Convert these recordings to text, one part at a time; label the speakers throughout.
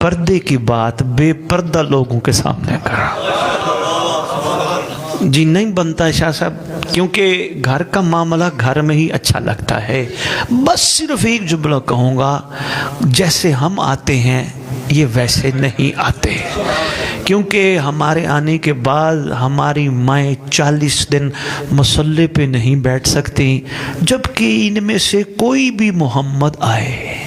Speaker 1: पर्दे की बात बेपर्दा लोगों के सामने करा। जी नहीं बनता है शाह साहब, क्योंकि घर का मामला घर में ही अच्छा लगता है। बस सिर्फ एक जुमला कहूँगा, जैसे हम आते हैं ये वैसे नहीं आते, क्योंकि हमारे आने के बाद हमारी माएँ 40 दिन मुसल्ले पे नहीं बैठ सकती, जबकि इनमें से कोई भी मोहम्मद आए,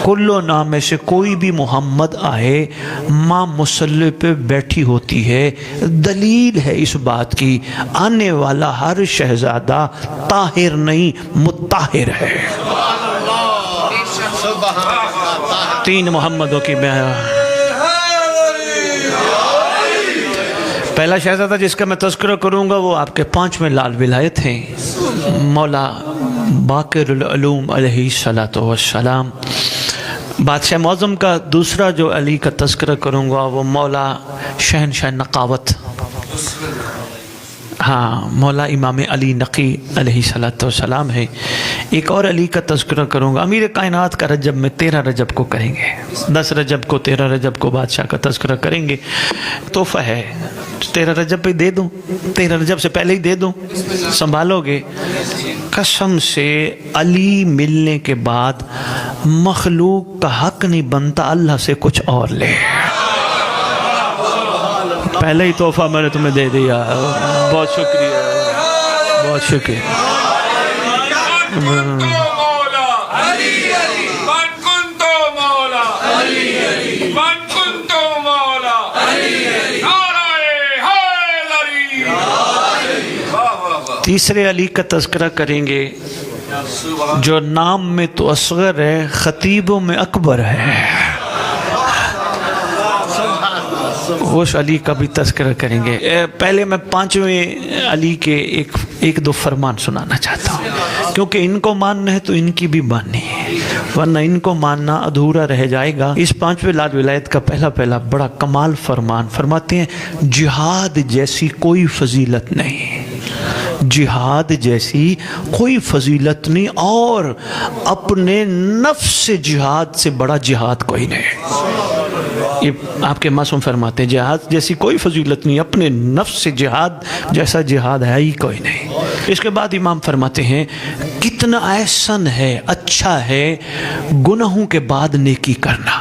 Speaker 1: कुल्लो नाम में से कोई भी मोहम्मद आए, माँ मुसल्ले पे बैठी होती है। दलील है इस बात की, आने वाला हर शहजादा ताहिर नहीं मुत्ताहिर है। 3 मोहम्मदों की मैं पहला शहजादा जिसका मैं तज़किरा करूँगा वो आपके 5वें लाल विलायत हैं, मौला बाक़िरुल उलूम अलैहिस्सलातु वस्सलाम। बादशाह मौज़म का दूसरा जो अली का तज़किरा करूँगा वो मौला शहनशाह नक़ावत, हाँ मौला इमाम अली नक़ी अलैहिस्सलातु वस्सलाम है। एक और अली का तज़किरा करूँगा, अमीर कायनात का रजब में 13 रजब को करेंगे, 10 रजब को 13 रजब को बादशाह का तज़किरा करेंगे। तोहफ़ा है, 13 रजब पे दे दूँ, 13 रजब से पहले ही दे दूँ, संभालोगे? कसम से अली मिलने के बाद मखलूक का हक नहीं बनता अल्लाह से कुछ और ले। पहले ही तोहफ़ा मैंने तुम्हें दे दिया, बहुत शुक्रिया, बहुत शुक्रिया। तीसरे अली का तज़किरा करेंगे जो नाम में तो असग़र है, ख़तीबों में अकबर है, उस अली का भी तज़किरा करेंगे। पहले मैं 5वें अली के एक दो फरमान सुनाना चाहता हूँ, क्योंकि इनको मानना है तो इनकी भी माननी है, वरना इनको मानना अधूरा रह जाएगा। इस 5वें लाल विलायत का पहला बड़ा कमाल फरमान फरमाते हैं, जिहाद जैसी कोई फजीलत नहीं, जिहाद जैसी कोई फजीलत नहीं, और अपने नफ्स से जिहाद से बड़ा जिहाद कोई नहीं। ये आपके मासूम फरमाते हैं, जिहाद जैसी कोई फजीलत नहीं, अपने नफ्स से जिहाद जैसा जिहाद है ही कोई नहीं। इसके बाद इमाम फरमाते हैं, कितना एहसन है, अच्छा है गुनाहों के बाद नेकी करना,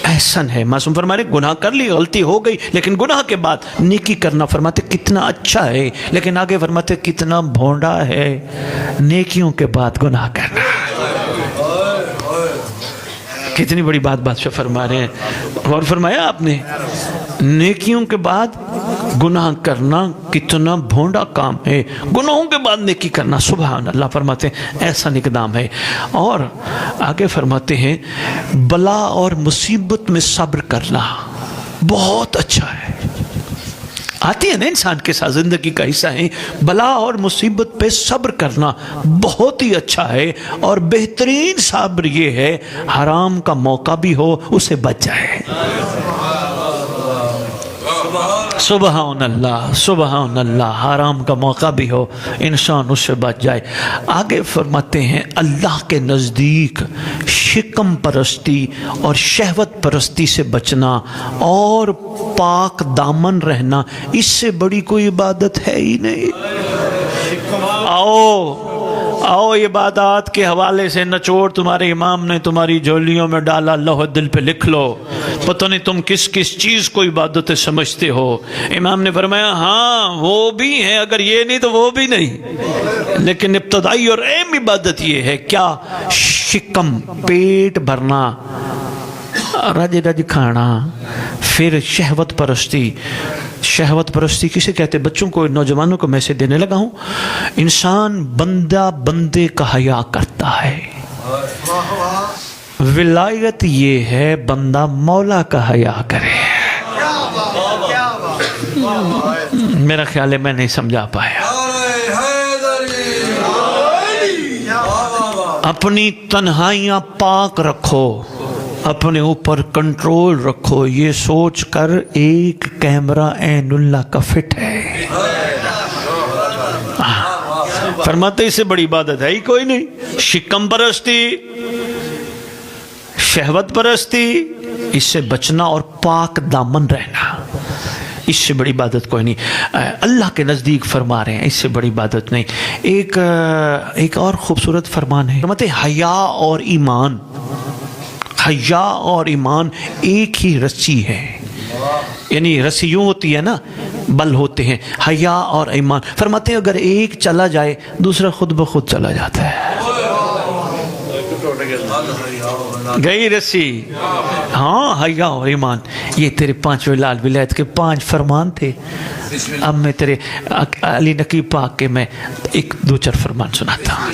Speaker 1: एहसन है। मासूम फरमा रहे गुनाह कर ली, गलती हो गई, लेकिन गुनाह के बाद नेकी करना, फरमाते कितना अच्छा है। लेकिन आगे फरमाते कितना भोंडा है नेकियों के बाद गुनाह करना। कितनी बड़ी बात बादशाह फरमा रहे हैं, और फरमाया आपने, नेकियों के बाद गुनाह करना कितना भोंडा काम है, गुनाहों के बाद नेकी करना, सुभान अल्लाह। फरमाते हैं ऐसा इक़दाम है। और आगे फरमाते हैं, बला और मुसीबत में सब्र करना बहुत अच्छा है। आती है ना इंसान के साथ, ज़िंदगी का हिस्सा है, बला और मुसीबत पे सब्र करना बहुत ही अच्छा है। और बेहतरीन सब्र ये है, हराम का मौका भी हो उसे बच जाए। सुबहान अल्लाह, सुबहान अल्लाह, हराम का मौका भी हो इंसान उससे बच जाए। आगे फरमाते हैं, अल्लाह के नज़दीक शिकम परस्ती और शहवत परस्ती से बचना और पाक दामन रहना, इससे बड़ी कोई इबादत है ही नहीं। आओ इबादत के हवाले से नचोड़ तुम्हारे इमाम ने तुम्हारी झोलियों में डाला, लौह दिल पे लिख लो, पता नहीं तुम किस किस चीज़ को इबादत समझते हो। इमाम ने फरमाया, हाँ वो भी है, अगर ये नहीं तो वो भी नहीं, लेकिन इब्तदाई और अहम इबादत ये है, क्या? शिकम, पेट भरना, रज रज खाना। फिर शहवत परस्ती, शहवत परस्ती किसे कहते? बच्चों को, नौजवानों को मैसेज देने लगा हूँ। इंसान बंदा बंदे का हया करता है, विलायत ये है बंदा मौला का हया करे। मेरा ख्याल है मैं नहीं समझा पाया। अपनी तन्हाइयाँ पाक रखो, अपने ऊपर कंट्रोल रखो, ये सोच कर एक कैमरा ऐनुल्लाह का फिट है। फरमाते इससे बड़ी इबादत है ही कोई नहीं। शिकम परस्ती, शहवत परस्ती, इससे बचना और पाक दामन रहना, इससे बड़ी इबादत कोई नहीं। अल्लाह के नज़दीक फरमा रहे हैं, इससे बड़ी इबादत नहीं। एक और खूबसूरत फरमान है, फरमाते हया और ईमान, हया और ईमान एक ही रस्सी है, यानी रस्सी यूँ होती है ना, बल होते हैं, हया और ईमान। फरमाते हैं अगर एक चला जाए दूसरा खुद ब खुद चला जाता है। गई रस्सी, हाँ हया और ईमान, ये तेरे पांचवें लाल विलायत के 5 फरमान थे। अब मैं तेरे अली नकीब पाक के मैं एक दो चार फरमान सुनाता हूँ।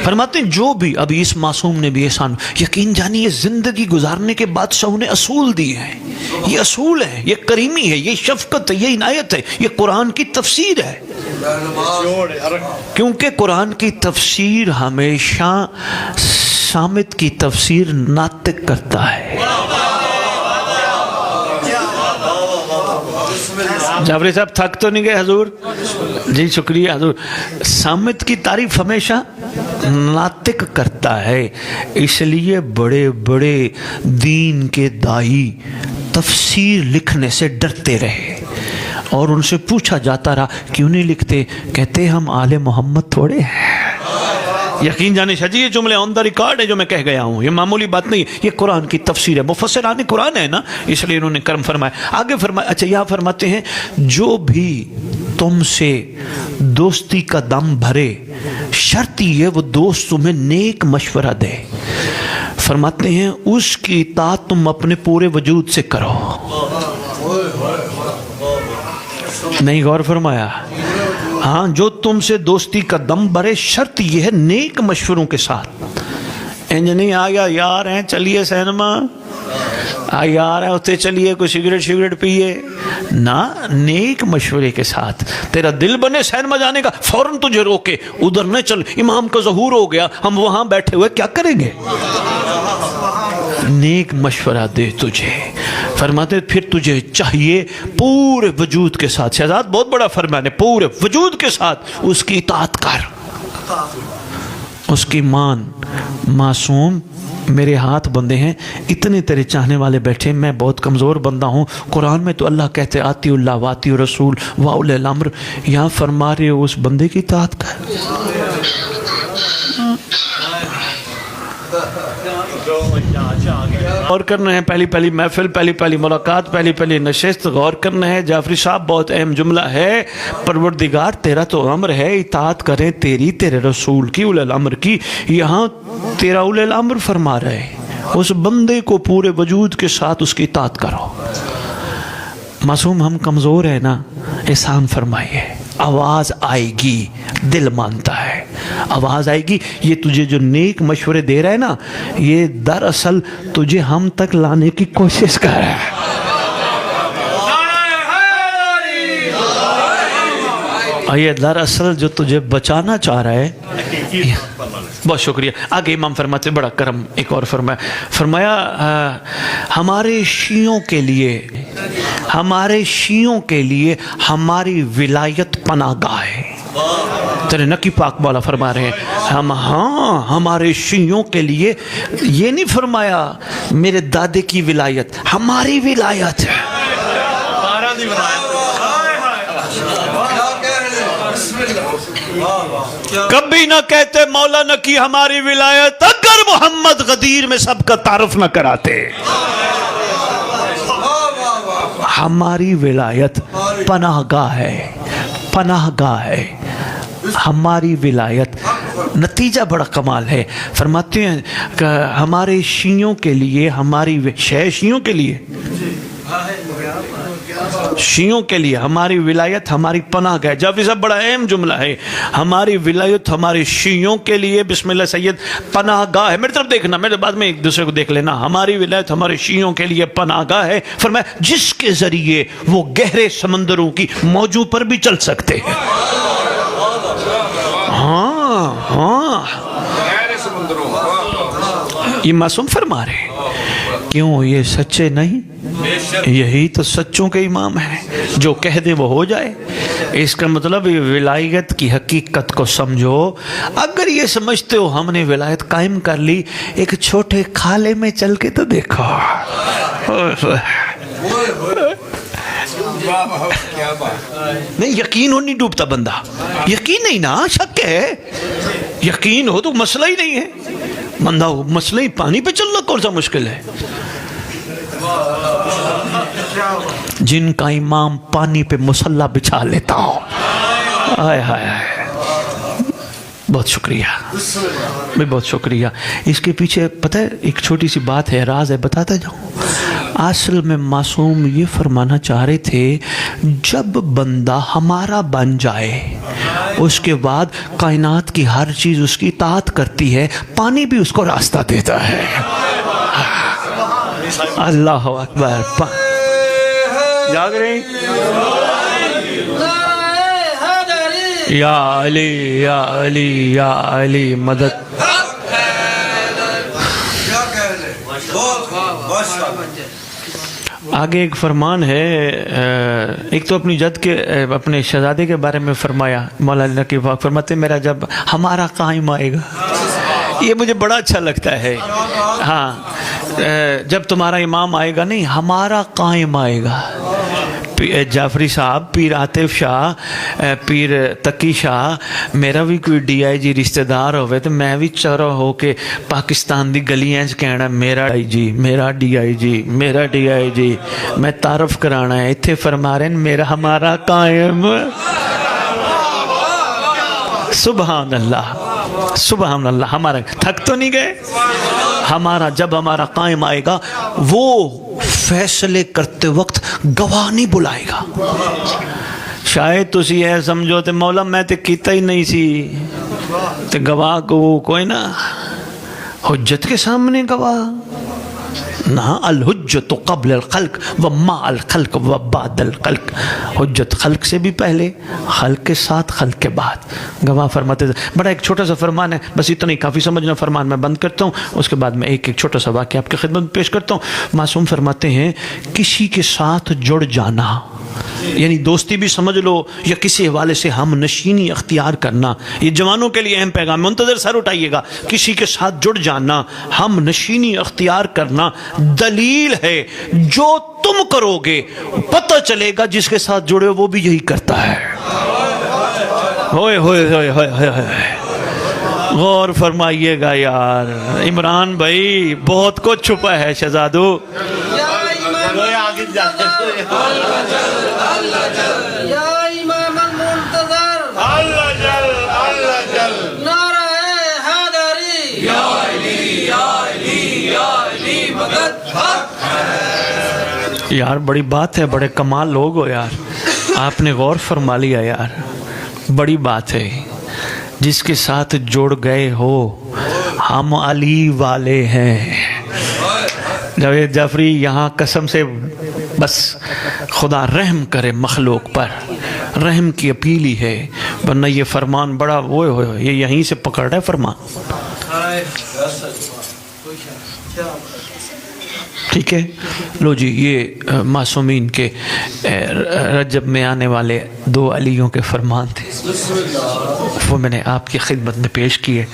Speaker 1: फरमाते हैं जो भी अभी इस मासूम ने भी एहसान, यकीन जानिए जिंदगी गुजारने के बादशाह ने असूल दिए हैं। ये असूल है, ये करीमी है, ये शफकत है, ये इनायत है, ये कुरान की तफसीर है। क्योंकि कुरान की तफसीर हमेशा सामित की तफसीर नातिक करता है। जाफरी साहब थक तो नहीं गए हजूर? जी शुक्रिया हजूर। सामित की तारीफ हमेशा नातिक करता है, इसलिए बड़े बड़े दीन के दाई तफसीर लिखने से डरते रहे और उनसे पूछा जाता रहा क्यों नहीं लिखते, कहते हम आले मोहम्मद थोड़े हैं। यकीन जाने शाजी ये जुमले ऑन द रिकॉर्ड है जो मैं कह गया हूँ, ये मामूली बात नहीं, ये कुरान की तफसीर है, मुफस्सिरान कुरान है ना, इसलिए इन्होंने कर्म फरमाया। आगे फरमाया, अच्छा यहाँ फरमाते हैं जो भी तुमसे दोस्ती का दम भरे शर्त ये वो दोस्त तुम्हें नेक मशवरा दे। फरमाते हैं उसकी इताअत तुम अपने पूरे वजूद से करो। नहीं गौर फरमाया? हाँ, जो तुमसे दोस्ती का दम भरे शर्त यह है नेक मशवरों के साथ। इंज नहीं आ गया यार हैं चलिए सिनेमा, आ यार है उसे चलिए कोई सिगरेट पिए ना, नेक मशवरे के साथ। तेरा दिल बने सिनेमा जाने का, फौरन तुझे रोके उधर न चल, इमाम का ज़हूर हो गया, हम वहां बैठे हुए क्या करेंगे। नेक मशवरा दे तुझे। फरमाते फिर तुझे चाहिए पूरे वजूद के साथ, शहजाद बहुत बड़ा फरमान है, पूरे वजूद के साथ उसकी इताअत कर, उसकी मान। मासूम मेरे हाथ बंधे हैं, इतने तेरे चाहने वाले बैठे, मैं बहुत कमज़ोर बंदा हूँ। कुरान में तो अल्लाह कहते आती उल्लाह वाती रसूल वा उलिल अम्र, यहाँ फरमा रहे हो उस बंदे की इताअत कर। गौर करना है, पहली पहली महफिल, पहली पहली मुलाकात, पहली पहली नशिस्त, गौर करना है। जाफरी साहब बहुत अहम जुमला है, परवरदिगार तेरा तो अम्र है इताअत करें तेरी, तेरे रसूल की, उलिल अम्र की। यहाँ तेरा उलिल अम्र फरमा रहे, उस बंदे को पूरे वजूद के साथ उसकी इताअत करो। मासूम हम कमज़ोर है ना, एहसान फरमाइए। आवाज़ आएगी, दिल मानता है, आवाज़ आएगी। ये तुझे जो नेक मशवरे दे रहा है ना, ये दरअसल तुझे हम तक लाने की कोशिश कर रहा है। और ये दरअसल जो तुझे बचाना चाह रहा है। बहुत शुक्रिया। आगे इमाम फरमाते बड़ा करम एक और फरमाया हमारे शियों के लिए, हमारे शियों के लिए हमारी विलायत पनाहगाह है। तेरे नकी पाक वाला फरमा रहे हैं हम, हाँ हमारे शियों के लिए, ये नहीं फरमाया मेरे दादे की विलायत, हमारी विलायत है। कभी ना कहते मौला नकी हमारी विलायत अगर मोहम्मद गदीर में सबका तारुफ न कराते। हमारी विलायत पनाहगाह है, पनाहगाह है हमारी विलायत। नतीजा बड़ा कमाल है। फरमाते हैं कि हमारे शियों के लिए, हमारी शियों के लिए, शियों के लिए हमारी विलायत हमारी पनाहगाह। जब सब बड़ा अहम जुमला है, हमारी विलायत हमारे शियों के लिए, बिस्मिल्लाह सैयद, पनाहगाह है। मेरी तरफ देखना, मेरे बाद में एक दूसरे को देख लेना। हमारी विलायत हमारे शियों के लिए पनाहगाह है, फरमाया जिसके जरिए वो गहरे समंदरों की मौजों पर भी चल सकते हैं। हाँ हाँ, ये मासूम फरमा रहे क्यों ये सच्चे नहीं? यही तो सच्चों के इमाम हैं, जो कह दे वो हो जाए। इसका मतलब ये विलायत की हकीकत को समझो। अगर ये समझते हो हमने विलायत कायम कर ली, एक छोटे खाले में चल के तो देखो। नहीं, यकीन हो नहीं डूबता बंदा, यकीन नहीं ना, शक है। यकीन हो तो मसला ही नहीं है, बंदा मसला ही पानी पे चलना कौन सा मुश्किल है। जिनका इमाम पानी पे मुसल्ला बिछा लेता हो, हाय हाय हाय, बहुत शुक्रिया भाई, बहुत शुक्रिया। इसके पीछे पता है एक छोटी सी बात है, राज है, बताता जाऊं। असल में मासूम ये फरमाना चाह रहे थे, जब बंदा हमारा बन जाए उसके बाद कायनात की हर चीज उसकी इताअत करती है, पानी भी उसको रास्ता देता है। अल्लाह अकबर। जाग रहे? या अली या अली या अली मदद। आगे एक फरमान है, एक तो अपनी जद के अपने शहजादे के बारे में फरमाया, मौलाना की फरमाते मेरा जब हमारा कायम आएगा, ये मुझे बड़ा अच्छा लगता है। हाँ, जब तुम्हारा इमाम आएगा नहीं, हमारा कायम आएगा। जाफरी साहब, पीर आतिफ शाह, पीर तकी शाह, मेरा भी कोई DIG रिश्तेदार होवे तो मैं भी चौरा हो के पाकिस्तान दी गलियां च कहना मेरा DIG, मेरा DIG, मेरा DIG, मैं तारफ कराना है। इत्थे फरमा रहे मेरा हमारा कायम। सुभान अल्लाह, सुभान अल्लाह। हमारा थक तो नहीं गए? हमारा जब हमारा कायम आएगा, वो फैसले करते वक्त गवाह नहीं बुलाएगा। शायद तुसी ऐ समझो ते मौला मैं ते कीता ही नहीं सी, ते गवाह को कोई ना, हुज्जत के सामने गवाह ना। अल हुज्जत क़ब्ल अल खल्क व मा अल खल्क व बाद अल खल्क। हुज्जत खल्क से भी पहले, खल्क के साथ, खल्क के बाद। गवाह फरमाते थे। बड़ा एक छोटा सा फरमान है, बस इतना ही काफ़ी समझना। फरमान मैं बंद करता हूँ, उसके बाद मैं एक एक छोटा सा वाक़या आपकी खिदमत में पेश करता हूँ। मासूम फरमाते हैं, किसी के साथ जुड़ जाना, यानी दोस्ती भी समझ लो या किसी हवाले से हम नशीनी अख्तियार करना, ये जवानों के लिए अहम पैगाम। मुंतज़िर सर उठाइएगा। किसी के साथ जुड़ जाना, हम नशीनी अख्तियार करना, दलील है जो तुम करोगे पता चलेगा जिसके साथ जुड़े हो वो भी यही करता है। होए होए होए होए होए, गौर फरमाइएगा यार। इमरान भाई बहुत कुछ छुपा है शहजादू। यार बड़ी बात है, बड़े कमाल लोग हो यार, आपने गौर फरमा लिया यार, बड़ी बात है। जिसके साथ जुड़ गए हो, हम अली वाले हैं। जावेद जाफरी यहाँ कसम से बस खुदा रहम करे मखलूक पर, रहम की अपील ही है, वरना ये फरमान बड़ा वो ये यहीं से पकड़ रहा है फरमान। ठीक है, लो जी, ये मासूमीन के रजब में आने वाले 2 अलियों के फरमान थे, वो मैंने आपकी खिदमत में पेश किए।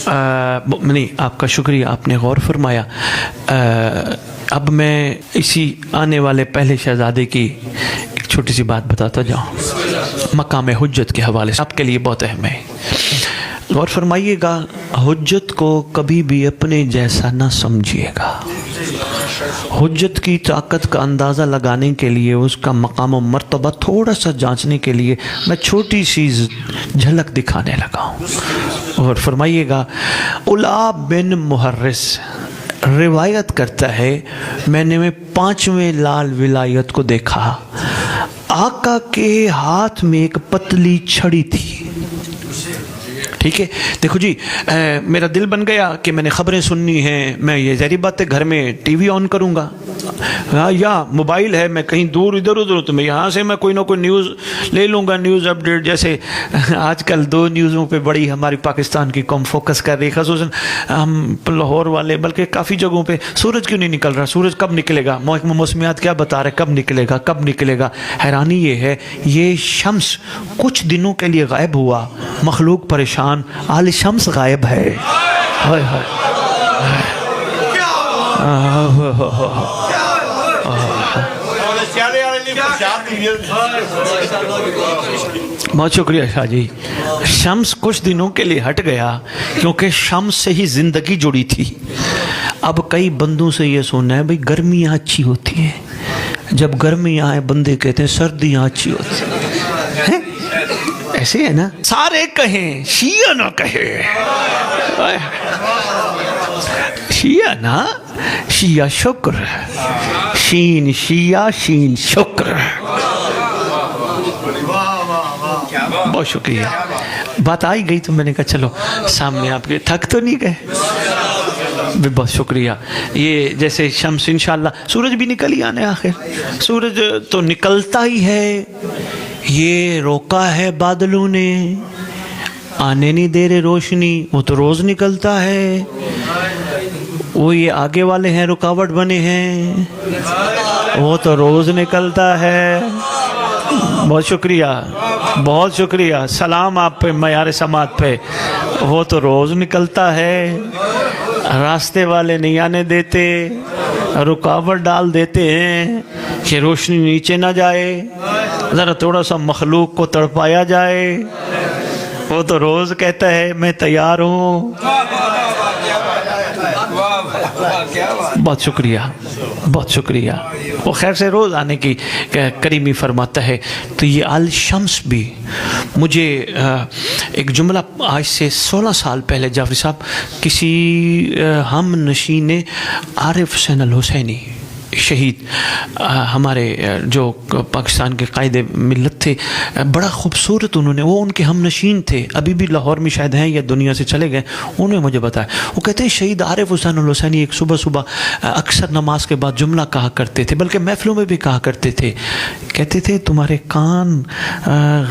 Speaker 1: नहीं, आपका शुक्रिया, आपने गौर फरमाया। अब मैं इसी आने वाले पहले शहजादे की एक छोटी सी बात बताता जाऊँ, मकाम हुज्जत के हवाले से, आपके लिए बहुत अहम है। गौर फरमाइएगा, हुज्जत को कभी भी अपने जैसा ना समझिएगा। हुज्जत की ताकत का अंदाज़ा लगाने के लिए, उसका मकाम और मर्तबा थोड़ा सा जांचने के लिए मैं छोटी सी झलक दिखाने लगा हूँ। और फरमाइएगा, उला बिन मुहर्रिस रिवायत करता है, मैंने 5वें लाल विलायत को देखा, आका के हाथ में एक पतली छड़ी थी। ठीक है, देखो जी, मेरा दिल बन गया कि मैंने ख़बरें सुननी हैं, मैं ये ज़ाहिर बात है घर में TV ऑन करूँगा, या मोबाइल है, मैं कहीं दूर इधर उधर हूँ तो मैं यहाँ से मैं कोई ना कोई न्यूज़ ले लूँगा, न्यूज़ अपडेट। जैसे आजकल 2 न्यूज़ों पे बड़ी हमारी पाकिस्तान की कौम फोकस कर रही है, ख़ासतन हम लाहौर वाले, बल्कि काफ़ी जगहों पे सूरज क्यों नहीं निकल रहा, सूरज कब निकलेगा, मौसमियात क्या बता रहे, कब निकलेगा कब निकलेगा। हैरानी ये है, ये शम्स कुछ दिनों के लिए गायब हुआ, मखलूक परेशान, आल शम्स गायब है। हाय हाय बहुत शुक्रिया शाह जी। शम्स कुछ दिनों के लिए हट गया क्योंकि शम्स से ही ज़िंदगी जुड़ी थी। अब कई बंदों से ये सुनना है भाई गर्मियाँ अच्छी होती हैं, जब गर्मियाँ आए बंदे कहते हैं सर्दियाँ अच्छी होती हैं। ऐसे है ना, सारे कहें शिया ना कहे, शिया ना, शिया शुक्र, शीन शिया शीन शुक्र। बहुत शुक्रिया, बात आई गई तो मैंने कहा चलो सामने आपके, थक तो नहीं गए। बहुत शुक्रिया। ये जैसे शम्स इंशाल्लाह सूरज भी निकल ही आने, आखिर सूरज तो निकलता ही है, ये रोका है बादलों ने, आने नहीं दे रहे रोशनी, वो तो रोज़ निकलता है। वो ये आगे वाले हैं रुकावट बने हैं, वो तो रोज़ निकलता है। बहुत शुक्रिया, बहुत शुक्रिया। सलाम आप पे, मयार समात पे। वो तो रोज़ निकलता है, रास्ते वाले नहीं आने देते, रुकावट डाल देते हैं कि रोशनी नीचे ना जाए, ज़रा थोड़ा सा मखलूक को तड़पाया जाए। वो तो रोज़ कहता है मैं तैयार हूँ। बहुत शुक्रिया, बहुत शुक्रिया। वो खैर से रोज़ आने की करीमी फरमाता है। तो ये अल शम्स भी मुझे एक जुमला आज से 16 साल पहले जाफरी साहब किसी हम नशीन आरिफ हुसैन अल हुसैनी शहीद हमारे जो पाकिस्तान के कायदे मिल्लत थे, बड़ा खूबसूरत उन्होंने, वो उनके हम नशीन थे, अभी भी लाहौर में शायद हैं या दुनिया से चले गए। उन्होंने मुझे बताया, वो कहते हैं शहीद आरिफ हुसैन अल हुसैनी एक सुबह सुबह अक्सर नमाज के बाद जुमला कहा करते थे, बल्कि महफिलों में भी कहा करते थे। कहते थे तुम्हारे कान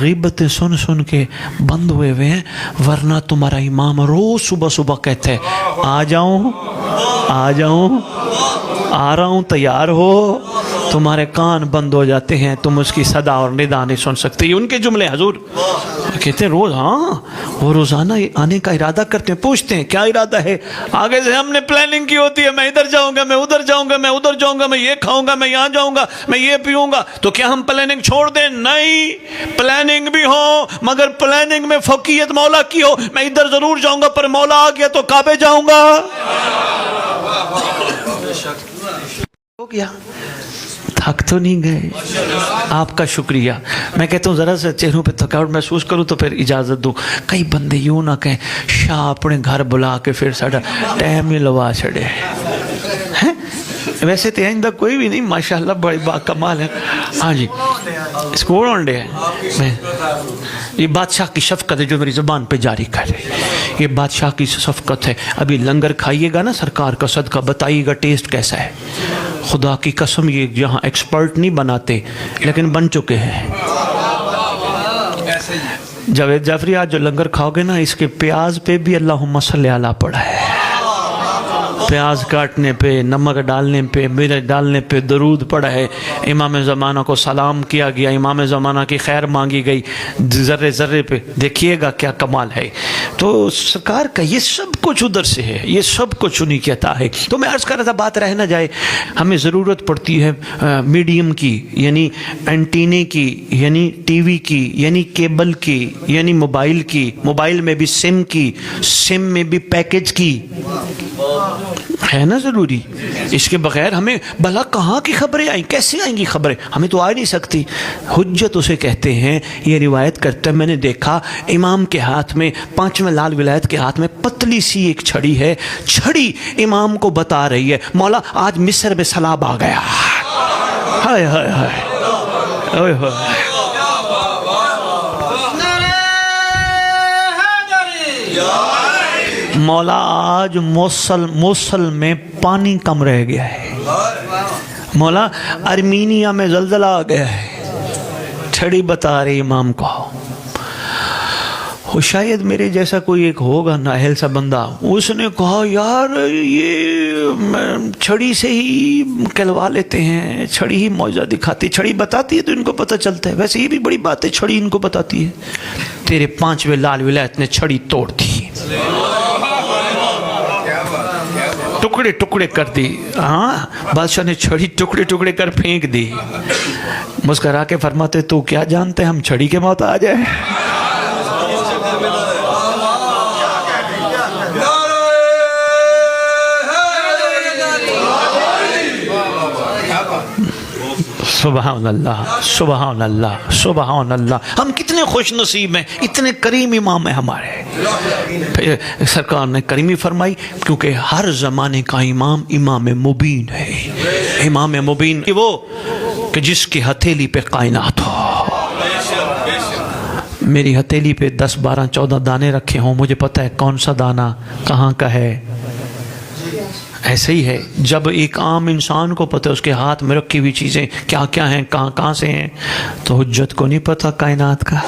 Speaker 1: ग़ीबतें सुन सुन के बंद हुए हुए हैं, वरना तुम्हारा इमाम रोज़ सुबह सुबह कहते हैं आ जाऊँ आ जाऊँ, आ रहा हूँ, तैयार हो। तुम्हारे कान बंद हो जाते हैं, तुम उसकी सदा और निदा नहीं सुन सकते। ये उनके जुमले हजूर कहते हैं रोज़। हाँ, वो रोज़ाना आने का इरादा करते हैं, पूछते हैं क्या इरादा है। आगे से हमने प्लानिंग की होती है, मैं इधर जाऊँगा, मैं उधर जाऊँगा, मैं उधर जाऊँगा, मैं ये खाऊँगा, मैं यहाँ जाऊँगा, मैं ये पीऊँगा। तो क्या हम प्लानिंग छोड़ दें? नहीं, प्लानिंग भी हो, मगर प्लानिंग में फ़कीयत मौला की हो। मैं इधर ज़रूर जाऊँगा, पर मौला आ गया तो काबे जाऊँगा। हो गया, थक तो नहीं गए। आपका शुक्रिया। मैं कहता हूँ ज़रा सा चेहरों पे थकावट महसूस करूँ तो फिर इजाज़त दूँ। कई बंदे यूँ ना कहें शाह अपने घर बुला के फिर साढ़ा टाइम ही लवा छड़े हैं। वैसे तो आइंदा कोई भी नहीं, माशाल्लाह बड़ी बाकमाल है। हाँ जी, स्कूल ऑन है। मैं ये बादशाह की शफ़क़त है जो मेरी ज़ुबान पे जारी कर रही है, ये बादशाह की शफ़क़त है। अभी लंगर खाइएगा ना सरकार का सदका, बताइएगा टेस्ट कैसा है। खुदा की कसम, ये यहाँ एक्सपर्ट नहीं बनाते लेकिन बन चुके हैं। जावेद जाफरी आज जो लंगर खाओगे ना, इसके प्याज पे भी अल्लाहुम्मा सल्ली अला पड़ा है। प्याज काटने पे, नमक डालने पे, मिर्च डालने पे दरूद पड़ा है। इमाम ज़माना को सलाम किया गया, इमाम ज़माना की खैर मांगी गई, ज़र्रे ज़र्रे पे। देखिएगा क्या कमाल है। तो सरकार का ये सब कुछ उधर से है, ये सब कुछ उन्हीं की अता है। तो मैं अर्ज़ कर रहा था, बात रह ना जाए, हमें ज़रूरत पड़ती है मीडियम की, यानी एंटीने की, यानी टीवी की, यानी केबल की, यानी मोबाइल की, मोबाइल में भी सिम की, सिम में भी पैकेज की, है ना ज़रूरी। इसके बगैर हमें भला कहाँ की खबरें आई, कैसे आएंगी खबरें, हमें तो आ नहीं सकती। हुज्जत उसे कहते हैं। ये रिवायत करते हैं, मैंने देखा इमाम के हाथ में, 5वें लाल विलायत के हाथ में पतली सी एक छड़ी है। छड़ी इमाम को बता रही है मौला आज मिस्र में सैलाब आ गया। हाय हाय हाय, ओए होए। मौला आज मोसल में पानी कम रह गया है। मौला आर्मीनिया में जल्जला आ गया है, छड़ी बता रही इमाम को। वो शायद मेरे जैसा कोई एक होगा नाहल सा बंदा, उसने कहा यार ये छड़ी से ही कहलवा लेते हैं, छड़ी ही मौजा दिखाती, छड़ी बताती है तो इनको पता चलता है। वैसे ये भी बड़ी बात है, छड़ी इनको बताती है। तेरे 5वें लाल विलायत ने छड़ी तोड़ दी, टुकड़े टुकड़े कर दी। हाँ, बादशाह ने छड़ी टुकड़े टुकड़े कर फेंक दी। मुस्करा के फरमाते तू क्या जानते हम छड़ी के मौत आ जाए। सुबहान अल्लाह, सुबहान अल्लाह, सुबहान अल्लाह। हम कितने खुश नसीब हैं, इतने करीम इमाम हैं हमारे। फिर सरकार ने करीमी फरमाई, क्योंकि हर ज़माने का इमाम इमाम मुबीन है। इमाम मुबीन कि वो कि जिसकी हथेली पे कायनात हो। मेरी हथेली पे 10, 12, 14 दाने रखे हों, मुझे पता है कौन सा दाना कहाँ का है। ऐसे ही है, जब एक आम इंसान को पता है उसके हाथ में रखी हुई चीज़ें क्या क्या हैं, कहाँ कहाँ से हैं, तो हुज्जत को नहीं पता कायनात का।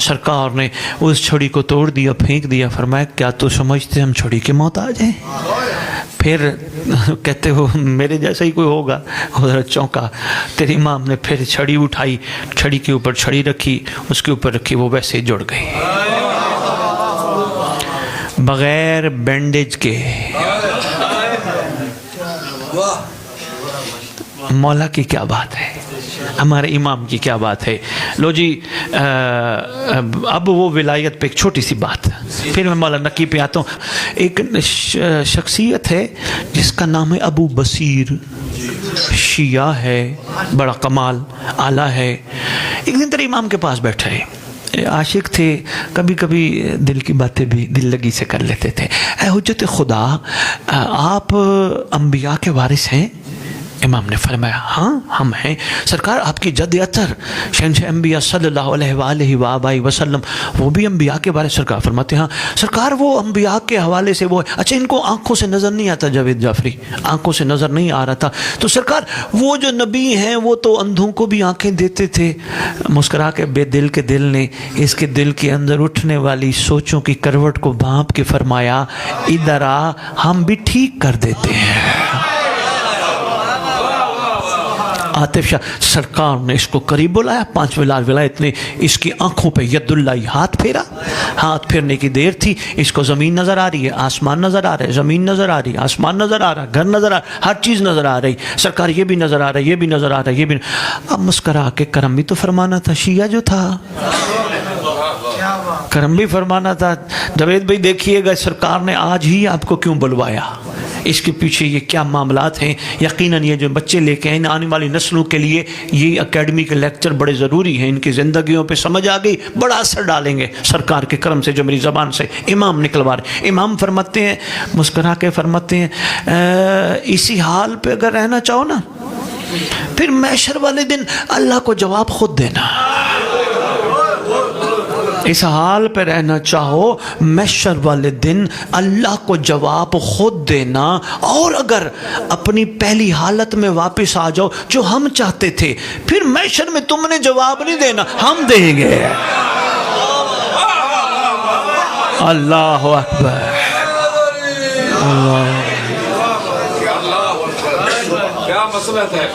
Speaker 1: सरकार ने उस छड़ी को तोड़ दिया, फेंक दिया। फरमाया क्या तू समझते हम छड़ी के मोहताज हैं? फिर कहते हो मेरे जैसा ही कोई होगा। हज़रत चौंका। तेरे इमाम ने फिर छड़ी उठाई, छड़ी के ऊपर छड़ी रखी, उसके ऊपर रखी, वो वैसे जुड़ गई बगैर बैंडेज के। मौला की क्या बात है, हमारे इमाम की क्या बात है। लो जी, अब वो विलायत पे एक छोटी सी बात, फिर मैं मौला नकी पे आता हूँ। एक शख्सियत है जिसका नाम है अबू बसीर, शिया है, बड़ा कमाल आला है। एक दिन तेरे इमाम के पास बैठा है, आशिक थे, कभी कभी दिल की बातें भी दिल लगी से कर लेते थे। ऐ हुज्जत खुदा, आप अंबिया के वारिस हैं? इमाम ने फरमाया हाँ हम हैं सरकार। आपकी जद अतर शहंशाह अंबिया सल्लल्लाहु अलैहि वसल्लम, वो भी अंबिया के बारे। सरकार फरमाते हैं हाँ सरकार, वो अंबिया के हवाले से वो है। अच्छा, इनको आंखों से नज़र नहीं आता, जावेद जाफरी आंखों से नज़र नहीं आ रहा था। तो सरकार वो जो नबी हैं वो तो अंधों को भी आंखें देते थे। मुस्करा के बेदिल के दिल ने इसके दिल के अंदर उठने वाली सोचों की करवट को भांप के फरमाया इधर आ, हम भी ठीक कर देते हैं। आतिफ शाह सरकार ने इसको करीब बुलाया, 5वें लाल विलायत ने इसकी आंखों पे यदुल्लाई हाथ फेरा। हाथ फेरने की देर थी, इसको ज़मीन नज़र आ रही है, आसमान नज़र आ रहा है, ज़मीन नज़र आ रही है, आसमान नज़र आ रहा है, घर नज़र आ रहा है, हर चीज़ नज़र आ रही। सरकार ये भी नज़र आ रहा है, ये भी नज़र आ रहा है, ये भी। अब मुस्करा के करम भी तो फरमाना था, शिया जो था करम भी फरमाना था। जावेद भाई देखिएगा सरकार ने आज ही आपको क्यों बुलवाया, इसके पीछे ये क्या मामलात हैं। यकीनन ये जो बच्चे लेके आए आने वाली नस्लों के लिए ये एकेडमी के लेक्चर बड़े ज़रूरी हैं, इनकी ज़िंदगियों पे समझ आ गई, बड़ा असर डालेंगे सरकार के करम से जो मेरी ज़बान से इमाम निकलवा रहे। इमाम फरमाते हैं, मुस्करा के फरमाते हैं, इसी हाल पे अगर रहना चाहो ना, फिर महशर वाले दिन अल्लाह को जवाब खुद देना। इस हाल पे रहना चाहो, महशर वाले दिन अल्लाह को जवाब खुद देना। और अगर अपनी पहली हालत में वापस आ जाओ जो हम चाहते थे, फिर महशर में तुमने जवाब नहीं देना, हम देंगे। अल्लाह अकबर, अल्लाह।
Speaker 2: क्या मसला है,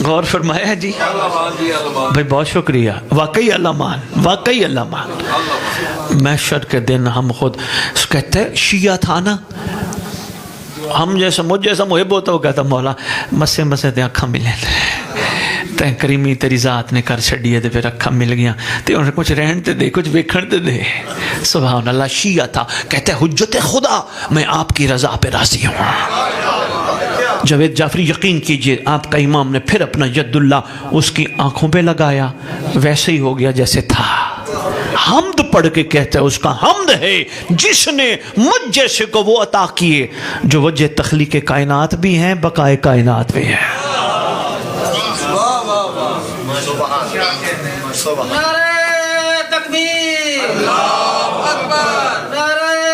Speaker 1: गौर फरमाया जी भाई, बहुत शुक्रिया। वाकई अल्लाह मान, वाकई अल्लाह मान। महशर के दिन हम खुद कहते हैं, शिया था ना, हम जैसा मुझ जैसा मुहिब होता, वो कहता मौला मसे मसे ते अखा मिले तैं करीमी तेरी जात ने कर छड़ी है, तो फिर अखा मिल गया तो उन्हें कुछ रहन ते दे, कुछ वेखण ते दे। सुभान अल्लाह। शिया था, कहते हैं हुज्जत खुदा, मैं आपकी रज़ा पे राज़ी हूँ। जावेद जाफरी यकीन कीजिए, आपका इमाम ने फिर अपना यदुल्ला उसकी आंखों पे लगाया, वैसे ही हो गया जैसे था। हम्द पढ़ के कहते हैं उसका हम्द है जिसने मुझ जैसे को वो अता किए जो वजह तख्लीक कायनात भी हैं, बकाए कायनात भी हैं।
Speaker 3: नारे तकबीर, अल्लाहू अकबर, नारे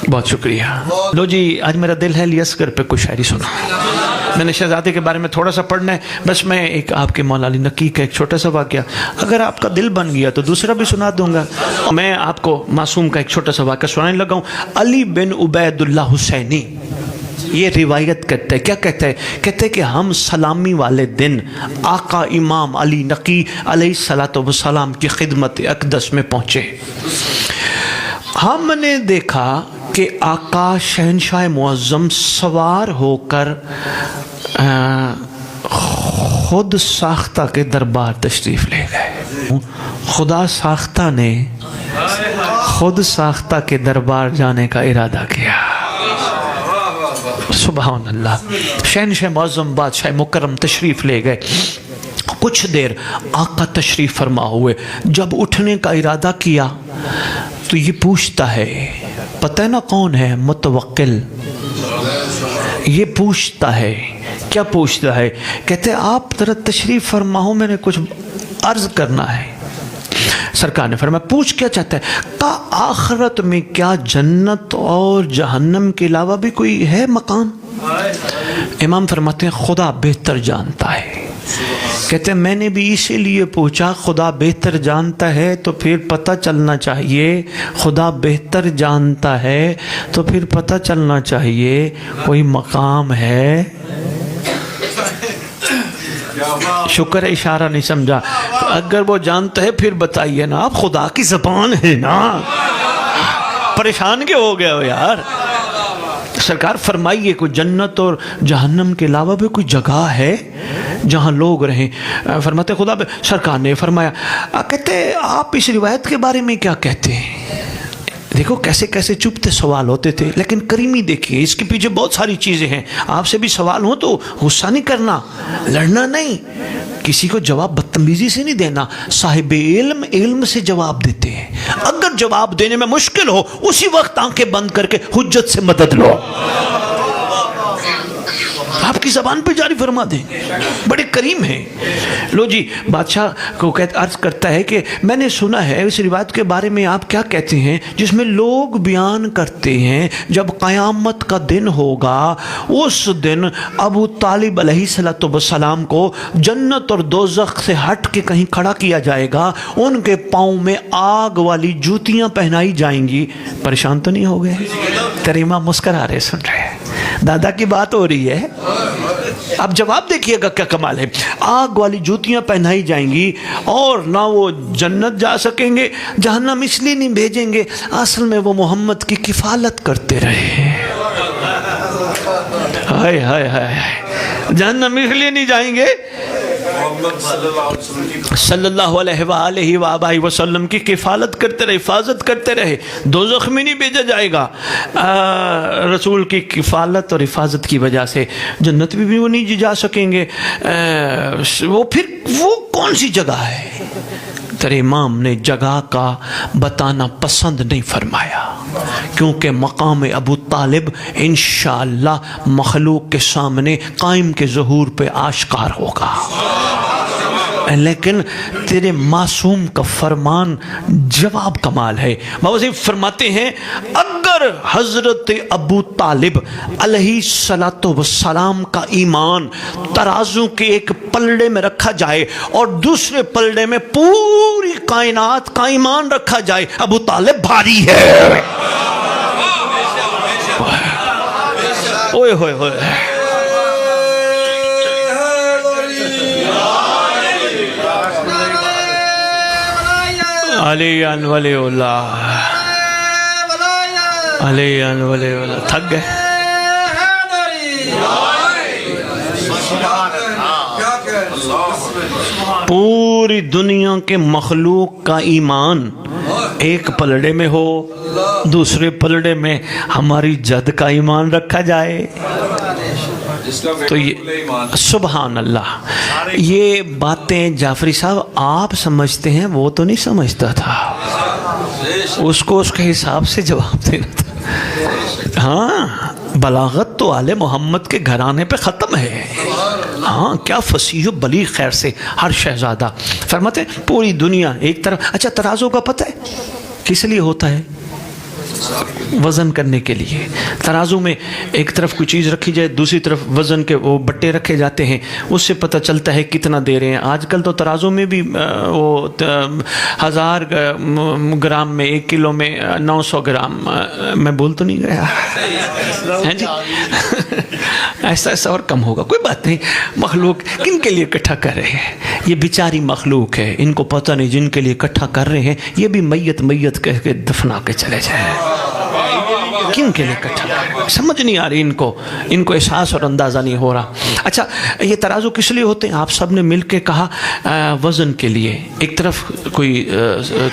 Speaker 1: بہت شکریہ. لو جی آج میرا دل ہے علی اصغر پہ کوئی شاعری سنا. میں نے شہزادے کے بارے میں تھوڑا سا پڑھنا ہے بس. میں ایک آپ کے مولا علی نقی کا ایک چھوٹا سا واقعہ, اگر آپ کا دل بن گیا تو دوسرا بھی سنا دوں گا. میں آپ کو معصوم کا ایک چھوٹا سا واقعہ سنانے لگا ہوں. علی بن عبید اللہ حسینی یہ روایت کرتا ہے. کیا کہتا ہے؟ کہتا ہے کہ ہم سلامی والے دن آقا امام علی نقی علیہ الصلوۃ والسلام کی خدمت اقدس میں پہنچے. ہم نے دیکھا کہ آقا شہنشاہ معظم سوار ہو کر خود ساختہ کے دربار تشریف لے گئے. خدا ساختہ نے خود ساختہ کے دربار جانے کا ارادہ کیا. سبحان اللہ. شہنشاہ معظم بادشاہ مکرم تشریف لے گئے. کچھ دیر آقا تشریف فرما ہوئے. جب اٹھنے کا ارادہ کیا تو یہ پوچھتا ہے, پتہ ہے نا کون ہے؟ متوکل. یہ پوچھتا ہے. کیا پوچھتا ہے؟ کہتے ہیں آپ ذرا تشریف فرما ہو, میں نے کچھ عرض کرنا ہے. سرکار نے فرمایا پوچھ کیا چاہتا ہے؟ کہا آخرت میں کیا جنت اور جہنم کے علاوہ بھی کوئی ہے مقام؟ امام فرماتے ہیں خدا بہتر جانتا ہے. کہتے ہیں میں نے بھی اسی لیے پوچھا, خدا بہتر جانتا ہے تو پھر پتہ چلنا چاہیے, خدا بہتر جانتا ہے تو پھر پتہ چلنا چاہیے کوئی مقام ہے. شکر ہے اشارہ نہیں سمجھا. اگر وہ جانتا ہے پھر بتائیے نا, آپ خدا کی زبان ہے نا, پریشان کیوں ہو گئے ہو یار؟ سرکار فرمائیے کوئی جنت اور جہنم کے علاوہ بھی کوئی جگہ ہے جہاں لوگ رہیں؟ فرماتے خدا سرکار نے فرمایا, کہتے آپ اس روایت کے بارے میں کیا کہتے ہیں؟ دیکھو کیسے کیسے چپتے سوال ہوتے تھے, لیکن کریمی دیکھیے اس کے پیچھے بہت ساری چیزیں ہیں. آپ سے بھی سوال ہوں تو غصہ نہیں کرنا, لڑنا نہیں, کسی کو جواب بدتمیزی سے نہیں دینا. صاحب علم علم سے جواب دیتے ہیں. اگر جواب دینے میں مشکل ہو اسی وقت آنکھیں بند کر کے حجت سے مدد لو. آپ کی زبان پہ جاری فرما دیں, بڑے کریم ہیں. لو جی بادشاہ کو عرض کرتا ہے کہ میں نے سنا ہے اس روایت کے بارے میں آپ کیا کہتے ہیں جس میں لوگ بیان کرتے ہیں جب قیامت کا دن ہوگا اس دن ابو طالب علیہ السلام کو جنت اور دوزخ سے ہٹ کے کہیں کھڑا کیا جائے گا, ان کے پاؤں میں آگ والی جوتیاں پہنائی جائیں گی. پریشان تو نہیں ہو گئے؟ تیرے امام مسکرا رہے, سن رہے ہیں, دادا کی بات ہو رہی ہے. اب جواب دیکھیے گا کیا کمال ہے. آگ والی جوتیاں پہنائی جائیں گی اور نہ وہ جنت جا سکیں گے, جہنم اس لیے نہیں بھیجیں گے اصل میں وہ محمد کی کفالت کرتے رہے. ہائے ہائے ہائے, جہنم اس لیے نہیں جائیں گے صلی اللہ علیہ وآلہ وآبہ وسلم کی کفالت کرتے رہے, حفاظت کرتے رہے. دوزخ میں نہیں بھیجا جائے گا. رسول کی کفالت اور حفاظت کی وجہ سے جنت بھی وہ نہیں جا سکیں گے. وہ پھر وہ کون سی جگہ ہے؟ تیرے امام نے جگہ کا بتانا پسند نہیں فرمایا, کیونکہ مقام ابو طالب انشاءاللہ مخلوق کے سامنے قائم کے ظہور پہ آشکار ہوگا. لیکن تیرے معصوم کا فرمان جواب کمال ہے. بابا فرماتے ہیں اگر حضرت ابو طالب علیہ السلام کا ایمان ترازو کے ایک پلڑے میں رکھا جائے اور دوسرے پلڑے میں پوری کائنات کا ایمان رکھا جائے, ابو طالب بھاری ہے. اوئے ہوئے ہوئے, علی ان ولی اللہ, علی ان ولی اللہ. تھک گئے؟ پوری دنیا کے مخلوق کا ایمان ایک پلڑے میں ہو, دوسرے پلڑے میں ہماری جد کا ایمان رکھا جائے تو یہ سبحان اللہ. یہ باتیں جعفری صاحب آپ سمجھتے ہیں, وہ تو نہیں سمجھتا تھا, اس کو اس کے حساب سے جواب دینا تھا. ہاں بلاغت تو آل محمد کے گھرانے پہ ختم ہے. ہاں کیا فصیح و بلیغ خیر سے ہر شہزادہ. فرماتے ہیں پوری دنیا ایک طرف. اچھا ترازو کا پتہ ہے کس لیے ہوتا ہے؟ وزن کرنے کے لیے ترازو میں ایک طرف کوئی چیز رکھی جائے، دوسری طرف وزن کے وہ بٹے رکھے جاتے ہیں، اس سے پتہ چلتا ہے کتنا دے رہے ہیں۔ آج کل تو ترازو میں بھی وہ 1000 گرام میں 1 کلو میں 900 گرام، میں بول تو نہیں گیا ہے جی؟ ایسا ایسا اور کم ہوگا، کوئی بات نہیں۔ مخلوق کن کے لیے اکٹھا کر رہے ہیں؟ یہ بیچاری مخلوق ہے، ان کو پتہ نہیں جن کے لیے اکٹھا کر رہے ہیں یہ بھی میت میت کہہ کے دفنا کے چلے جائیں۔ کن کے لیے اکٹھا کر رہے ہیں؟ سمجھ نہیں آ رہی ان کو احساس اور اندازہ نہیں ہو رہا۔ اچھا، یہ ترازو کس لیے ہوتے ہیں؟ آپ سب نے مل کے کہا وزن کے لیے۔ ایک طرف کوئی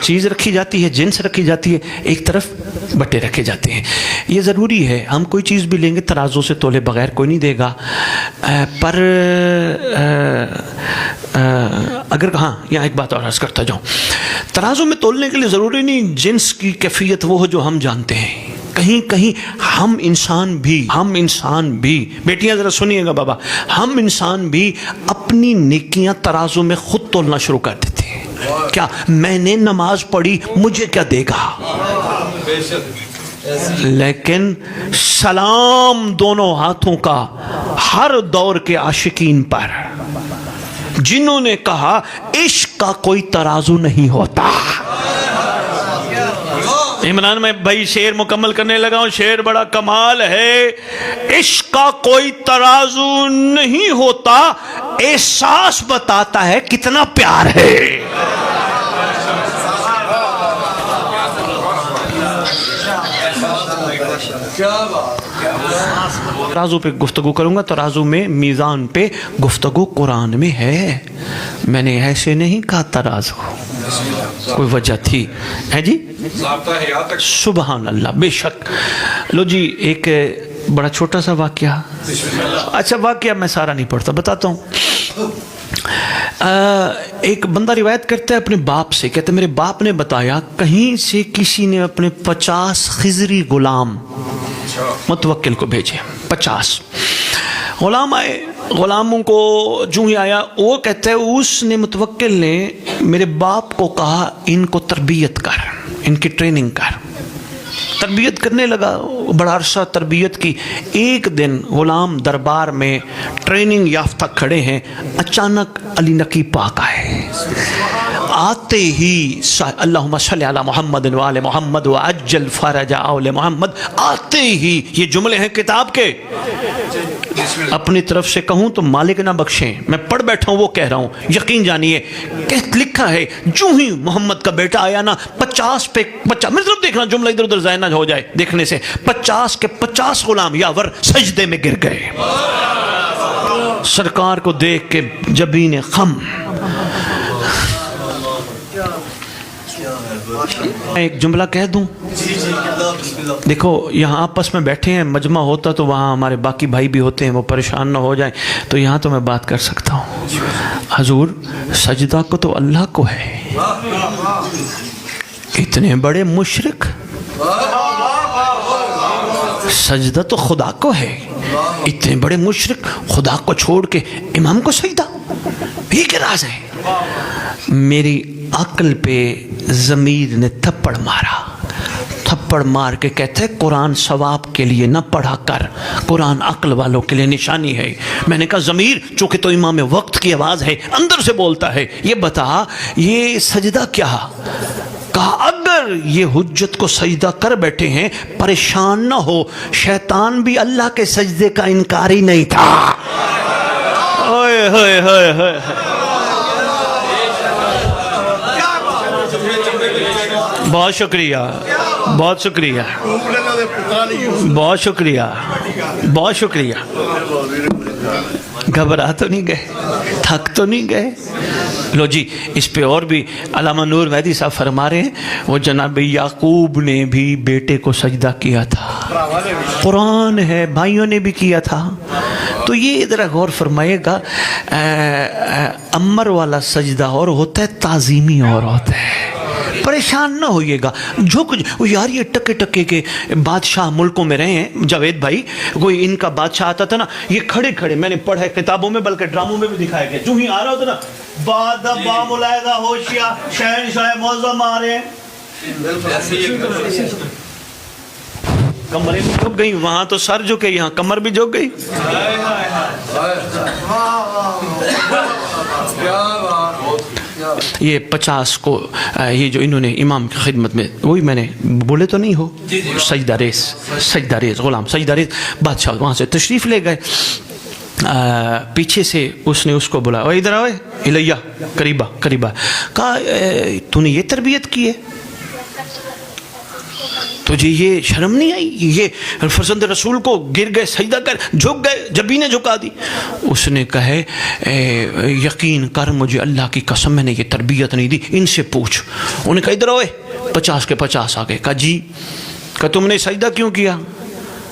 Speaker 1: چیز رکھی جاتی ہے، جنس رکھی جاتی ہے، ایک طرف بٹے رکھے جاتے ہیں۔ یہ ضروری ہے، ہم کوئی چیز بھی لیں گے ترازو سے تولے بغیر کوئی نہیں دے گا۔ پر اگر ہاں یہاں ایک بات اور عرض کرتا جاؤں، ترازو میں تولنے کے لیے ضروری نہیں جنس کی کیفیت وہ ہو جو ہم جانتے ہیں۔ کہیں کہیں ہم انسان بھی بیٹیاں ذرا سنیے گا بابا، ہم انسان بھی اپنی نیکیاں ترازو میں خود تولنا شروع کر دیتے ہیں۔ کیا میں نے نماز پڑھی، مجھے کیا دے گا؟ لیکن سلام دونوں ہاتھوں کا ہر دور کے عاشقین پر، جنہوں نے کہا عشق کا کوئی ترازو نہیں ہوتا۔ عمران میں بھائی شعر مکمل کرنے لگا ہوں، شعر بڑا کمال ہے۔ عشق کا کوئی ترازو نہیں ہوتا، احساس بتاتا ہے کتنا پیار ہے۔ ترازو پہ گفتگو کروں گا، ترازو میں میزان پہ گفتگو قرآن میں ہے۔ میں نے ایسے نہیں کہا ترازو، کوئی وجہ تھی ہے جی؟ سبحان اللہ، بے شک۔ لو جی، ایک بڑا چھوٹا سا واقعہ، اچھا واقعہ میں سارا نہیں پڑھتا، بتاتا ہوں۔ ایک بندہ روایت کرتا ہے اپنے باپ سے، کہتا ہے میرے باپ نے بتایا کہیں سے کسی نے اپنے 50 خضری غلام متوکل کو بھیجے۔ 50 غلام آئے، غلاموں کو جو ہی آیا، وہ کہتا ہے اس نے متوکل نے میرے باپ کو کہا ان کو تربیت کر، ان کی ٹریننگ کر۔ تربیت کرنے لگا، بڑا عرصہ تربیت کی۔ ایک دن غلام دربار میں ٹریننگ یافتہ کھڑے ہیں، اچانک علی نقی پاک آئے۔ آتے ہی اللہم صلی علی محمد وآل محمد وعجل فرج آل محمد، آتے ہی یہ جملے ہیں کتاب کے، اپنی طرف سے کہوں تو مالک نہ بخشیں، میں پڑھ بیٹھا ہوں وہ کہہ رہا ہوں، یقین جانیے کہ لکھا ہے جو ہی محمد کا بیٹا آیا نا 50 پہ 50، میں طرف دیکھنا جملہ ادھر ادھر ضائع نہ ہو جائے دیکھنے سے، 50 کے 50 غلام یاور سجدے میں گر گئے۔ سرکار کو دیکھ کے جبین خم۔ میں ایک جملہ کہہ دوں، دیکھو یہاں آپس میں بیٹھے ہیں، مجمع ہوتا تو وہاں ہمارے باقی بھائی بھی ہوتے ہیں، وہ پریشان نہ ہو جائیں، تو یہاں تو میں بات کر سکتا ہوں۔ حضور سجدہ کو تو اللہ کو ہے، اتنے بڑے مشرک، سجدہ تو خدا کو ہے، اتنے بڑے مشرک خدا کو چھوڑ کے امام کو سجدہ، یہ کیا راز ہے؟ میری عقل پہ ضمیر نے تھپڑ مارا، تھپڑ مار کے کہتے ہیں قرآن ثواب کے لیے نہ پڑھا کر، قرآن عقل والوں کے لیے نشانی ہے۔ میں نے کہا ضمیر چونکہ تو امام وقت کی آواز ہے، اندر سے بولتا ہے، یہ بتا یہ سجدہ کیا؟ کہا اگر یہ حجت کو سجدہ کر بیٹھے ہیں پریشان نہ ہو، شیطان بھی اللہ کے سجدے کا انکاری نہیں تھا۔ اوئے ہوئے ہوئے ہوئے، بہت شکریہ، بہت شکریہ، بہت شکریہ، بہت شکریہ۔ گھبرا تو نہیں گئے، تھک تو نہیں گئے؟ لو جی، اس پہ اور بھی علامہ نور مہدی صاحب فرما رہے ہیں، وہ جناب یعقوب نے بھی بیٹے کو سجدہ کیا تھا، قرآن ہے، بھائیوں نے بھی کیا تھا۔ تو یہ ذرا غور فرمائے گا، امر والا سجدہ اور ہوتا ہے، تعظیمی اور ہوتا ہے۔ پریشان نہ ہوئیے گا، جھک یار یہ ٹکے ٹکے کے بادشاہ ملکوں میں رہے ہیں جاوید بھائی، کوئی ان کا بادشاہ آتا تھا نا، یہ کھڑے کھڑے، میں نے پڑھا ہے کتابوں میں بلکہ ڈراموں میں بھی دکھایا گیا، جو ہی آ رہا ہوتا نا با ملاحظہ ہوشیار شہنشاہ معظم آ رہے ہیں، कमरें भी झुक गई, वहां तो सर झुके, यहाँ कमर भी झुक गई। ये 50 को ये जो इन्होंने इमाम की खिदमत में, वही मैंने बोले तो नहीं हो, सजदा रेस गुलाम सजदा रेस बादशाह वहाँ से तशरीफ़ ले गए। पीछे से उसने उसको बोला, ओए इधर आओ, इलैया करीबा कहा तूने ये तरबियत की है, तुझे ये शर्म नहीं आई? ये फरजंद रसूल को गिर गए, सजदा कर, झुक गए, जबीने झुका दी। उसने कहे यकीन कर मुझे अल्लाह की कसम मैंने ये तरबियत नहीं दी, इनसे पूछ। उन्होंने कहा इधर आओ, 50 के 50 आ गए। कहा जी, कहा तुमने सजदा क्यों किया?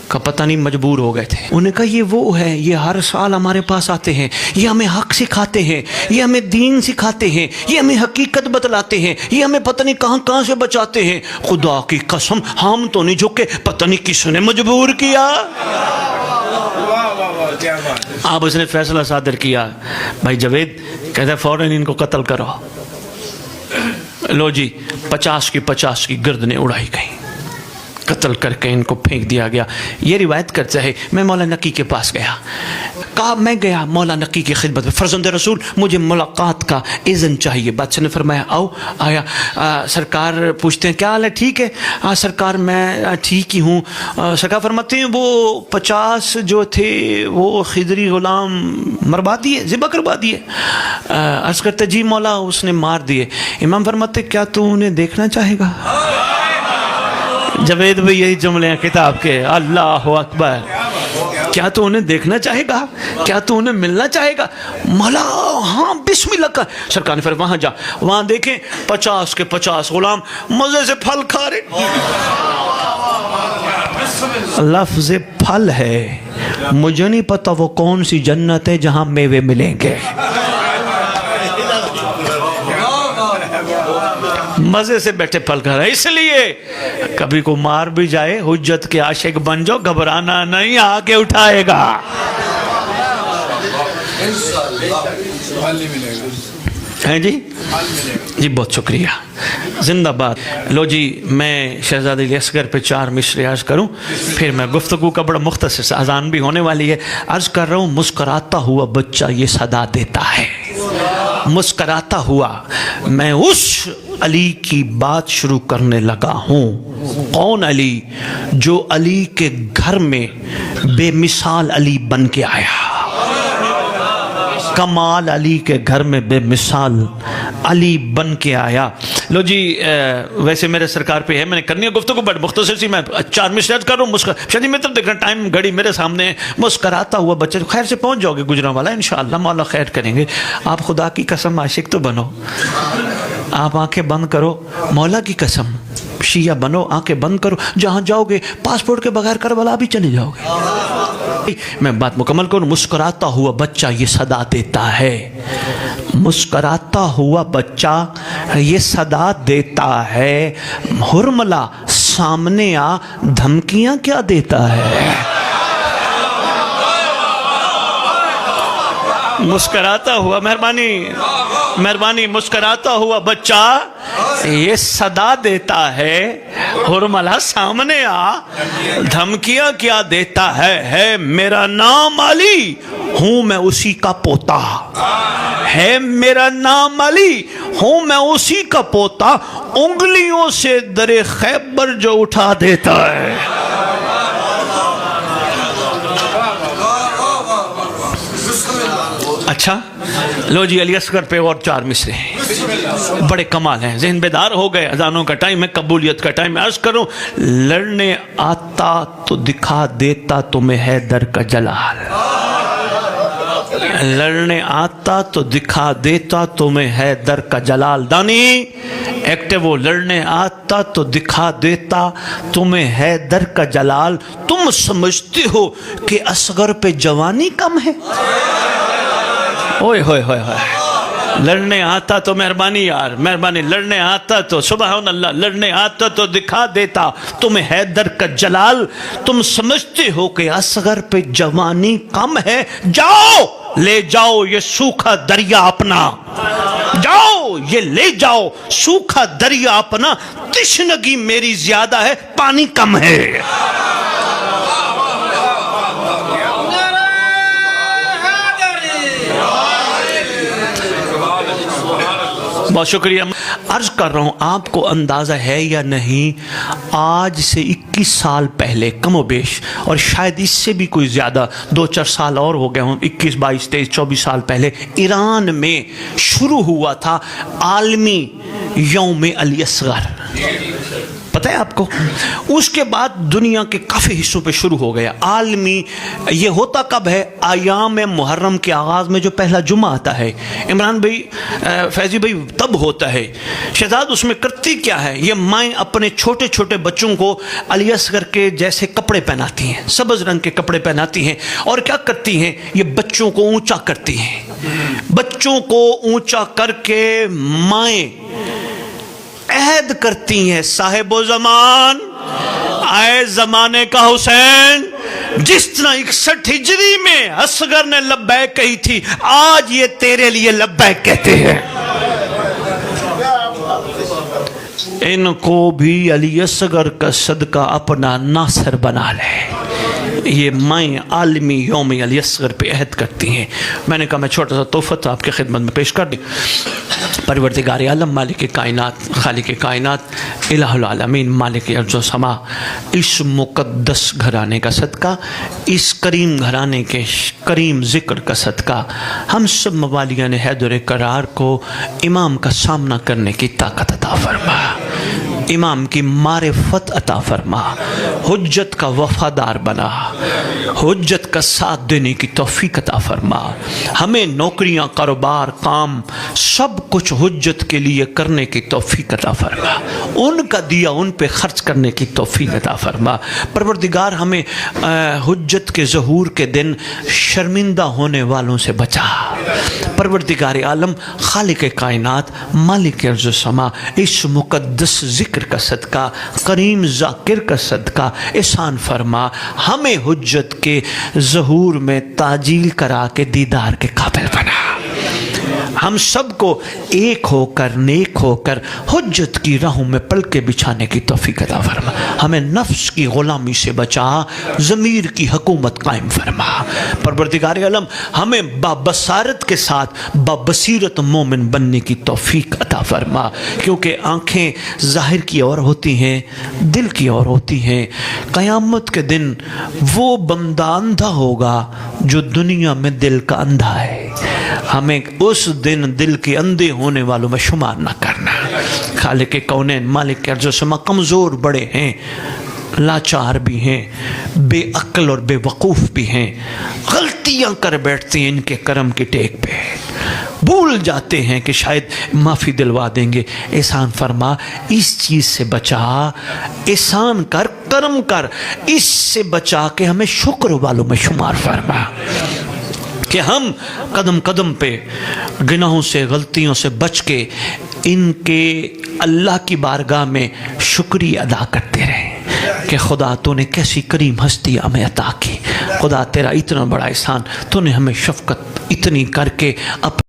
Speaker 1: का पता नहीं मजबूर हो गए थे। उन्होंने कहा ये वो है, ये हर साल हमारे पास आते हैं, ये हमें हक सिखाते हैं, ये हमें दीन सिखाते हैं, ये हमें हकीकत बतलाते हैं, ये हमें पता नहीं कहाँ कहाँ से बचाते हैं। खुदा की कसम हम तो नहीं झुके, पता नहीं किसने मजबूर किया। आप उसने फैसला सादर किया, भाई जावेद कहता फौरन इनको कत्ल करो। लो जी 50 की गर्दनें उड़ाई गई, कत्ल करके इनको फेंक दिया गया। ये रिवायत करता है मैं मौला नकी के पास गया, कहा मैं गया मौला नकी की खिदमत में, फरजंद रसूल मुझे मुलाकात का इज़्न चाहिए। बादशाह ने फरमाया आओ। आया, सरकार पूछते हैं क्या हाल है? ठीक है। सरकार मैं ठीक ही हूँ। सरकार फरमाते हैं वो 50 जो थे वो खिदरी गुलाम मरवा दिए, ज़िबा करवा दिए। अर्ज़ करते जी मौला उसने मार दिए। इमाम फरमाते क्या तू उन्हें देखना चाहेगा? जावेद भाई यही जुमले हैं किताब के, अल्लाह अकबर। क्या तू उन्हें देखना चाहेगा? क्या तू उन्हें मिलना चाहेगा? मौला हाँ बिस्मिल्लाह का। सरकार ने फिर वहां जा, वहां देखें 50 के 50 गुलाम मजे से फल खा रहे। लफ्ज़ फल है, मुझे नहीं पता वो कौन सी जन्नत है जहां मेवे मिलेंगे। मजे से बैठे फल खा रहे। इसलिए कभी को मार भी जाए हुज्जत के आशिक बन जाओ, घबराना नहीं, आके उठाएगा। हैं जी बहुत शुक्रिया, जिंदाबाद। लो जी मैं शहजादी असगर पे 4 मिसरे अर्ज करूं, फिर मैं गुफ्तगू का बड़ा मुख्तसर सा, अजान भी होने वाली है। अर्ज कर रहा हूँ, मुस्कराता हुआ बच्चा ये सदा देता है। मुस्कराता हुआ मैं उस अली की बात शुरू करने लगा हूँ। कौन अली? जो अली के घर में बेमिसाल अली बन के आया। कमाल अली के घर में बेमिसाल अली बन के आया। लो जी वैसे मेरे सरकार पे है, मैंने करनी है गुफ्तगू बट मुख्तसर सी, मैं 4 मिनट कर रहा हूँ। शादी में तब देखना टाइम घड़ी मेरे सामने है। मुस्कराता हुआ बच्चा, खैर से पहुँच जाओगे गुजरांवाला, इंशाअल्लाह मौला खैर करेंगे। आप खुदा की कसम आशिक तो बनो, आप आंखें बंद करो, मौला की कसम शिया बनो, आंखें बंद करो, जहाँ जाओगे पासपोर्ट के बगैर करबला भी चले जाओगे। मैं बात मुकम्मल करूँ। मुस्कुराता हुआ बच्चा ये सदा देता है, मुस्कुराता हुआ बच्चा ये सदा देता है। हुरमला सामने आ, धमकियाँ क्या देता है। मुस्कराता हुआ, मेहरबानी, मुस्कराता हुआ बच्चा ये सदा देता है। हुरमला सामने आ, धमकियां क्या देता है मेरा नाम अली, हूं मैं उसी का पोता। है मेरा नाम अली, हूं मैं उसी का पोता। उंगलियों से दरे खैबर जो उठा देता है। अच्छा लो जी अली असगर पे और 4 मिसरे हैं, बड़े कमाल हैं। ज़हन बेदार हो गए, अजानों का टाइम है, कबूलियत का टाइम है। अर्ज करूं, लड़ने आता तो दिखा देता तुम्हें हैदर का जलाल। लड़ने आता तो दिखा देता तुम्हें हैदर का जलाल। दानी एक्टिव हो, लड़ने आता तो दिखा देता तुम्हें हैदर का जलाल। तुम समझते हो कि असगर पे जवानी कम है। ओए होए होए होए, लड़ने आता तो मेहरबानी यार, मेहरबानी, लड़ने आता तो सुभान अल्लाह, लड़ने आता तो दिखा देता तुम्हें हैदर का जलाल। तुम समझते हो कि असगर पे जवानी कम है। जाओ ले जाओ ये सूखा दरिया अपना, जाओ ये ले जाओ सूखा दरिया अपना। तिश्नगी मेरी ज्यादा है, पानी कम है। بہت شکریہ. عرض کر رہا ہوں آپ کو اندازہ ہے یا نہیں، آج سے 21 سال پہلے کم و بیش، اور شاید اس سے بھی کوئی زیادہ 2-4 سال اور ہو گئے ہوں، 21 22 23 24 سال پہلے ایران میں شروع ہوا تھا عالمی یوم علی اصغر. پتہ ہے آپ کو؟ اس کے بعد دنیا کے کافی حصوں پہ شروع ہو گیا عالمی. یہ ہوتا کب ہے؟ ایام محرم کے آغاز میں جو پہلا جمعہ آتا ہے. عمران بھائی، فیضی بھائی، تب ہوتا ہے. شہزاد اس میں کرتی کیا ہے؟ یہ مائیں اپنے چھوٹے چھوٹے بچوں کو علی اصغر کے جیسے کپڑے پہناتی ہیں، سبز رنگ کے کپڑے پہناتی ہیں، اور کیا کرتی ہیں؟ یہ بچوں کو اونچا کرتی ہیں. بچوں کو اونچا کر کے مائیں عہد کرتی ہیں، صاحب و زمان، آئے زمانے کا حسین، جس طرح 61 ہجری میں اصغر نے لبیک کہی تھی، آج یہ تیرے لیے لبیک کہتے ہیں. ان کو بھی علی اصغر کا صدقہ اپنا ناصر بنا لے. یہ مائیں عالمی یوم علی اصغر پہ عہد کرتی ہیں. میں نے کہا میں چھوٹا سا تحفہ آپ کی خدمت میں پیش کر دیں. پروردگار عالم، مالک کائنات، خالق کائنات، الہ العالمین، مالک ارض و سما، اس مقدس گھرانے کا صدقہ، اس کریم گھرانے کے کریم ذکر کا صدقہ، ہم سب موالیان حیدر قرار کو امام کا سامنا کرنے کی طاقت عطا فرما، امام کی معرفت عطا فرما، حجت کا وفادار بنا، حجت کا ساتھ دینے کی توفیق عطا فرما. ہمیں نوکریاں، کاروبار، کام، سب کچھ حجت کے لیے کرنے کی توفیق عطا فرما. ان کا دیا ان پہ خرچ کرنے کی توفیق عطا فرما. پروردگار ہمیں حجت کے ظہور کے دن شرمندہ ہونے والوں سے بچا. پروردگار عالم، خالق کائنات، مالک ارض و سما، اس مقدس ذکر کا صدقہ، کریم ذاکر کا صدقہ احسان فرما، ہمیں حجت کے ظہور میں تعجیل کرا کے دیدار کے قابل بنا. ہم سب کو ایک ہو کر، نیک ہو کر حجت کی راہوں میں پلکیں بچھانے کی توفیق عطا فرما. ہمیں نفس کی غلامی سے بچا، ضمیر کی حکومت قائم فرما. پروردگار عالم، ہمیں بابصارت کے ساتھ بابصیرت مومن بننے کی توفیق عطا فرما. کیونکہ آنکھیں ظاہر کی اور ہوتی ہیں، دل کی اور ہوتی ہیں. قیامت کے دن وہ بندہ اندھا ہوگا جو دنیا میں دل کا اندھا ہے. ہمیں اس دن دل کے اندھے ہونے والوں میں شمار نہ کرنا. خالق کونین، مالک ارض و سما، کمزور بڑے ہیں، لاچار بھی ہیں، بے عقل اور بے وقوف بھی ہیں، غلطیاں کر بیٹھتے ہیں ان کے کرم کی ٹیک پہ، بھول جاتے ہیں کہ شاید معافی دلوا دیں گے. احسان فرما، اس چیز سے بچا، احسان کر، کرم کر، اس سے بچا کے ہمیں شکر والوں میں شمار فرما، کہ ہم قدم قدم پہ گناہوں سے، غلطیوں سے بچ کے ان کے اللہ کی بارگاہ میں شکریہ ادا کرتے رہیں کہ خدا تو نے کیسی کریم ہستی ہمیں عطا کی. خدا تیرا اتنا بڑا احسان، تو نے ہمیں شفقت اتنی کر کے